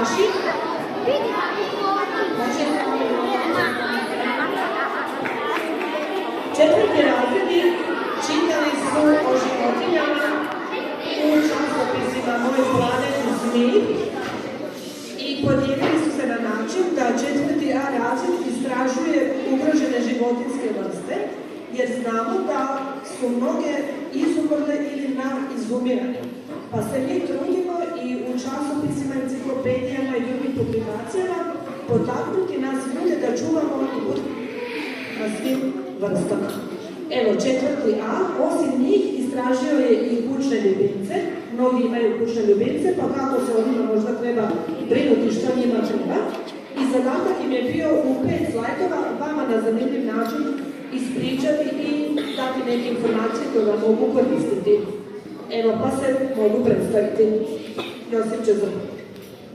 čaši. Četvrti razredi čitali su o životinjama u časopisima Moj planet Zmij i podijelili su se na način da četvrti A razred istražuje ugrožene životinjske vrste, jer znamo da su mnoge izumrle ili na izumiranju. Pa se mi trudimo i u časopisima, enciklopedijama i drugim publikacijama potaknuti nas ljude da čuvamo i budemo na svim vrstama. Evo, četvrti A, osim njih istražio je i kućne ljubimce. Mnogi imaju kućne ljubimce, pa kako se o njima možda treba brinuti, što njima treba. I zadatak im je bio u 5 slajdova vama na zanimljiv način ispričati i dati neke informacije koje vam mogu koristiti. Evo, pa se mogu predstaviti. Josip će zapravo.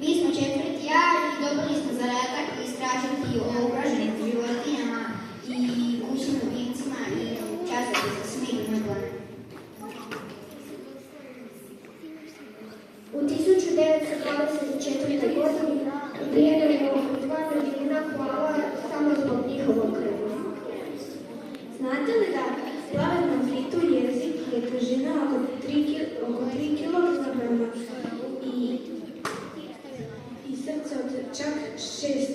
Mi smo četvrti A i dobili smo zadatak istražiti o ugroženim životinjama i kućnim ljubimcima i časopisa Zmij Moj planet. U 1924. godini ubijeno je oko 2 milijuna koala samo zbog njihovog krva. Znate li da plavetnom kitu jezik je težina oko 3 kg i srce od čak 600 kg?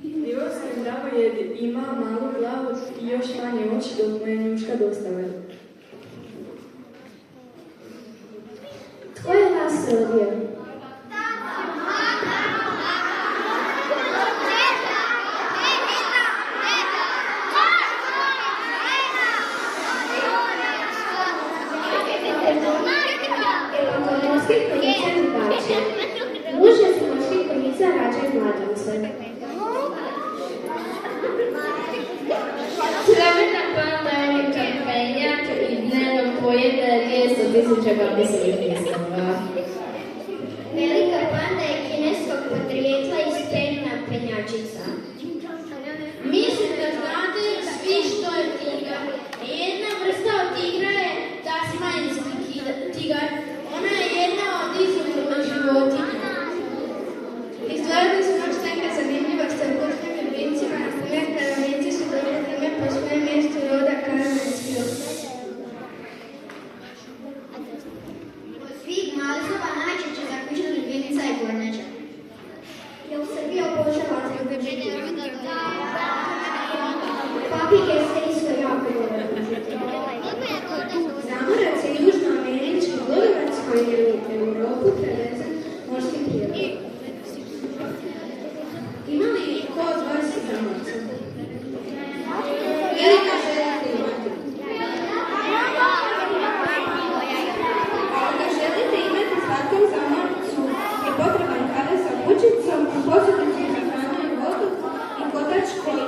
Divovski mravojed ima malu glavu i još manje oči, dok mu je njuška dosta velika. Tko je nas rodio? Morske konjice ljubače. Muže su morskih konjica rađaju mladence. Crvena panda je kampenjak i dnevno pojede 200.000 bambusovih listova. Velika panda je kineskog podrijetla i spremna penjačica. Mislim da znate svi što je tigar. Jedna vrsta od tigra je tasmanijski tigar. Ona je jedna od izumrlih životinja. Izdvojili smo još neka zanimljiva sa kućnim ljubimcima. Na primjer, karavnici su dobili ime po svojem mjestu roda karavanski. Od svih malzova najčešće za kućna ljubimca je kornjača. Je u Srbiji obožavate ljubimci? Papige se isto jako vole užiti. Zamorac je južnoamerički glodavac koji je u Europu prevezen morskim prirodom. Ima li ko od vas zamorca? Velika želite imati. Ako želite imati slatkom zamorcu, je potreban kada sa kućicom, posudicu za hranu i vodu i kotač koji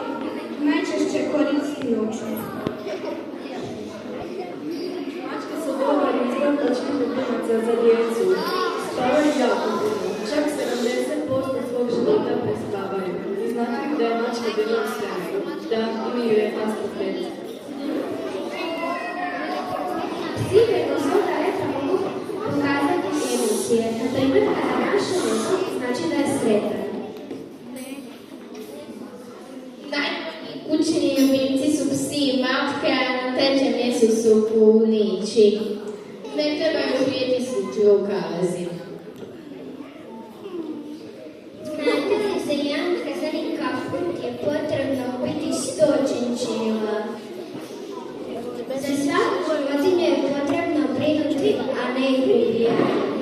najčešće koristi noću. Mačke su dobar izbor kućnih ljubimaca za djecu. Spavaju jako puno. Čak 70% svog života prespavaju. I znate li da je mačka bila u svemiru? Da, imaju je astrofet. Psi preko svoga reta mogu pokazati emocije. Na primjer, kada naše nešto znači da je sretan. Najbolji kućni ljubimci su psi i mačke, a na trećem mjestu su punići. Ne trebaju živjeti isključivo u kavezima. Znate li za jedan kazani kaput je potrebno ubiti 100 činčila? Za svaku životinju je potrebno brinuti, a ne ih ubijati.